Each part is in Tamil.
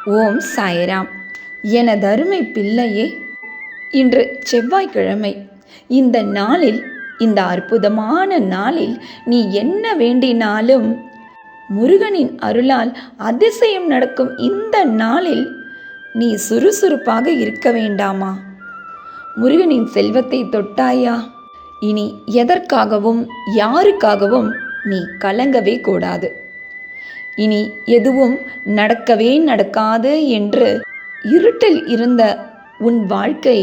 ஓம் சாய்ராம். எனதருமை பிள்ளையே, இன்று செவ்வாய்க்கிழமை. இந்த நாளில், இந்த அற்புதமான நாளில் நீ என்ன வேண்டினாலும் முருகனின் அருளால் அதிசயம் நடக்கும். இந்த நாளில் நீ சுறுசுறுப்பாக இருக்க வேண்டாமா? முருகனின் செல்வத்தை தொட்டாயா? இனி எதற்காகவும் யாருக்காகவும் நீ கலங்கவே கூடாது. இனி எதுவும் நடக்கவே நடக்காது என்று இருட்டில் இருந்த உன் வாழ்க்கை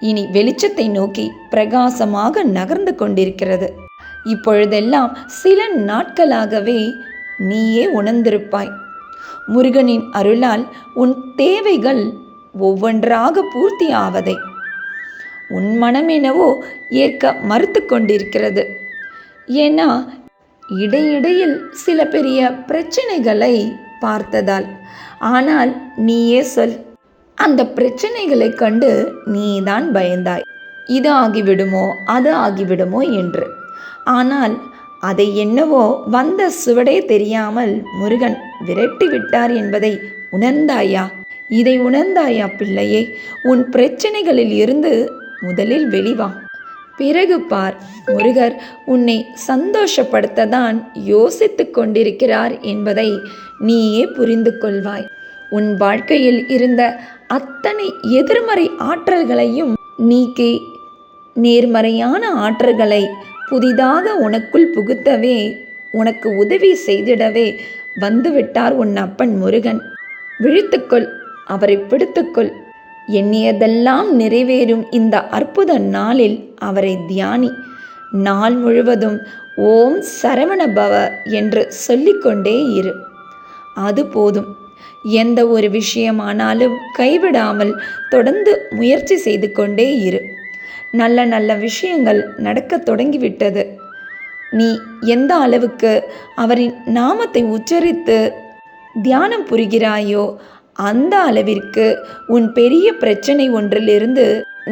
இனி வெளிச்சத்தை நோக்கி பிரகாசமாக நகர்ந்து கொண்டிருக்கிறது. இப்பொழுதெல்லாம் சில நாட்களாகவே நீயே உணர்ந்திருப்பாய். முருகனின் அருளால் உன் தேவைகள் ஒவ்வொன்றாக பூர்த்தி ஆவதை உன் மனம் என்னவோ ஏற்க மறுத்து கொண்டிருக்கிறது. ஏன்னா இடையிடையில் சில பெரிய பிரச்சனைகளை பார்த்ததால். ஆனால் நீயே சொல், அந்த பிரச்சனைகளை கண்டு நீதான் பயந்தாய். இது ஆகிவிடுமோ அது ஆகிவிடுமோ என்று. ஆனால் அதை என்னவோ வந்த சுவடே தெரியாமல் முருகன் விரட்டி விட்டார் என்பதை உணர்ந்தாயா? இதை உணர்ந்தாயா பிள்ளையே? உன் பிரச்சனைகளில் இருந்து முதலில் வெளிவா. பிறகு பார், முருகர் உன்னை சந்தோஷப்படுத்ததான் யோசித்து கொண்டிருக்கிறார் என்பதை நீயே புரிந்து கொள்வாய். உன் வாழ்க்கையில் இருந்த அத்தனை எதிர்மறை ஆற்றல்களையும் நீக்கி நேர்மறையான ஆற்றல்களை புதிதாக உனக்குள் புகுத்தவே, உனக்கு உதவி செய்திடவே வந்துவிட்டார் உன் அப்பன் முருகன். விழித்துக்கொள், அவரை பிடித்துக்கொள். எண்ணியதெல்லாம் நிறைவேறும் இந்த அற்புத நாளில் அவரை தியானி. நாள் முழுவதும் ஓம் சரவண பவ என்று சொல்லிக்கொண்டே இரு. அது போதும். எந்த ஒரு விஷயமானாலும் கைவிடாமல் தொடர்ந்து முயற்சி செய்து கொண்டே இரு. நல்ல நல்ல விஷயங்கள் நடக்க தொடங்கிவிட்டது. நீ எந்த அளவுக்கு அவரின் நாமத்தை உச்சரித்து தியானம் புரிகிறாயோ அந்த அளவிற்கு உன் பெரிய பிரச்சனை ஒன்றிலிருந்து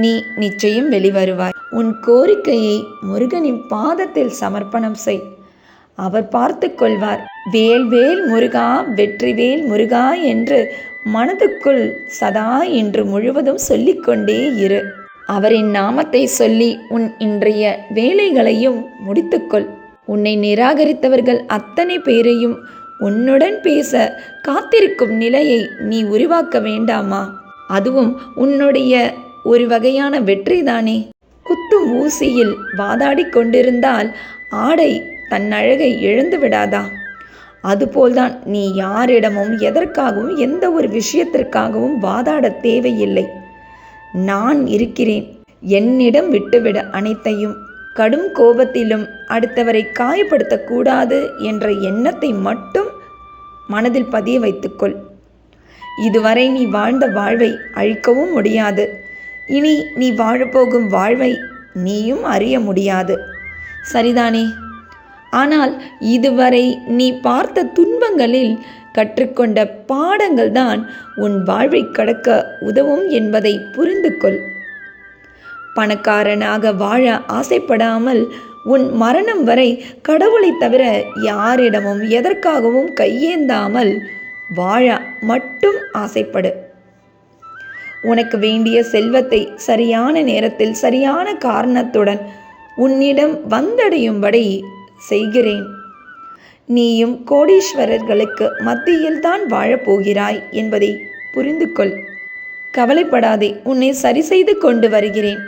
நீ நிச்சயம் வெளிவருவாய். உன் கோரிக்கையை முருகனின் பாதத்தில் சமர்ப்பணம் செய். அவர் பார்த்து கொள்வார். வேல் வேல் முருகா, வெற்றிவேல் முருகா என்று மனதுக்குள் சதா இன்று முழுவதும் சொல்லிக்கொண்டே இரு. அவரின் நாமத்தை சொல்லி உன் இன்றைய வேலைகளையும் முடித்துக்கொள். உன்னை நிராகரித்தவர்கள் அத்தனை பேரையும் உன்னுடன் பேச காத்திருக்கும் நிலையை நீ உருவாக்க வேண்டாமா? அதுவும் உன்னுடைய ஒரு வகையான வெற்றிதானே. குத்தும் ஊசியில் வாதாடி கொண்டிருந்தால் ஆடை தன் அழகை இழந்து விடாதா? அதுபோல்தான் நீ யாரிடமும் எதற்காகவும் எந்த ஒரு விஷயத்திற்காகவும் வாதாட தேவையில்லை. நான் இருக்கிறேன். என்னிடம் விட்டுவிட அனைத்தையும். கடும் கோபத்திலும் அடுத்தவரை காயப்படுத்தக்கூடாது என்ற எண்ணத்தை மட்டும் மனதில் பதிய வைத்துக்கொள். இதுவரை நீ வாழ்ந்த வாழ்வை அழிக்கவும் முடியாது. இனி நீ வாழப்போகும் வாழ்வை நீயும் அறிய முடியாது. சரிதானே? ஆனால் இதுவரை நீ பார்த்த துன்பங்களில் கற்றுக்கொண்ட பாடங்கள் தான் உன் வாழ்வை கடக்க உதவும் என்பதை புரிந்து கொள். பணக்காரனாக வாழ ஆசைப்படாமல் உன் மரணம் வரை கடவுளை தவிர யாரிடமும் எதற்காகவும் கையேந்தாமல் வாழ மட்டும் ஆசைப்படு. உனக்கு வேண்டிய செல்வத்தை சரியான நேரத்தில் சரியான காரணத்துடன் உன்னிடம் வந்தடையும்படி செய்கிறேன். நீயும் கோடீஸ்வரர்களுக்கு மத்தியில் தான் வாழப்போகிறாய் என்பதை புரிந்து கொள். கவலைப்படாதே, உன்னை சரி செய்து கொண்டு வருகிறேன்.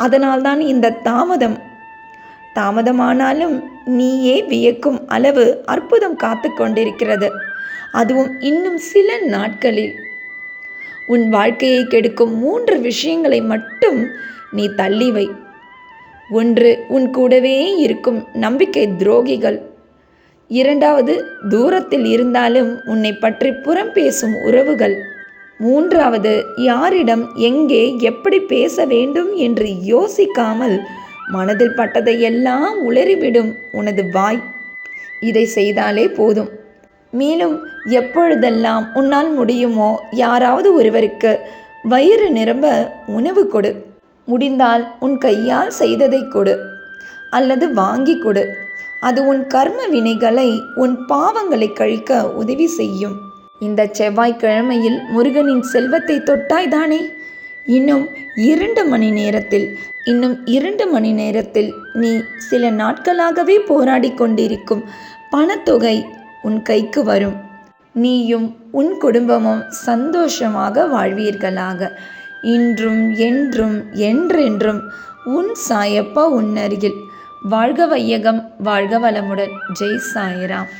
அதனால்தான் இந்த தாமதமானாலும் நீயே வியக்கும் அளவு அற்புதம் காத்து கொண்டிருக்கிறது. அதுவும் இன்னும் சில நாட்களில். உன் வாழ்க்கையை கெடுக்கும் 3 விஷயங்களை மட்டும் நீ தள்ளி வை. 1, உன் கூடவே இருக்கும் நம்பிக்கை துரோகிகள். 2, தூரத்தில் இருந்தாலும் உன்னை பற்றி புறம் பேசும் உறவுகள். 3, யாரிடம் எங்கே எப்படி பேச வேண்டும் என்று யோசிக்காமல் மனதில் பட்டதையெல்லாம் உளறிவிடும் உனது வாய். இதை செய்தாலே போதும். மேலும் எப்பொழுதெல்லாம் உன்னால் முடியுமோ யாராவது ஒருவருக்கு வயிறு நிரம்ப உணவு கொடு. முடிந்தால் உன் கையால் செய்ததை கொடு அல்லது வாங்கி கொடு. அது உன் கர்ம வினைகளை, உன் பாவங்களை கழிக்க உதவி செய்யும். இந்த செவ்வாய்க்கிழமையில் முருகனின் செல்வத்தை தொட்டாய்தானே? இன்னும் 2 மணி நேரத்தில் நீ சில நாட்களாகவே போராடி கொண்டிருக்கும் பணத்தொகை உன் கைக்கு வரும். நீயும் உன் குடும்பமும் சந்தோஷமாக வாழ்வீர்களாக. இன்றும் என்றும் என்றென்றும் உன் சாயப்பா உன் அருகில். வாழ்க வையகம், வாழ்க வளமுடன். ஜெய் சாய்ராம்.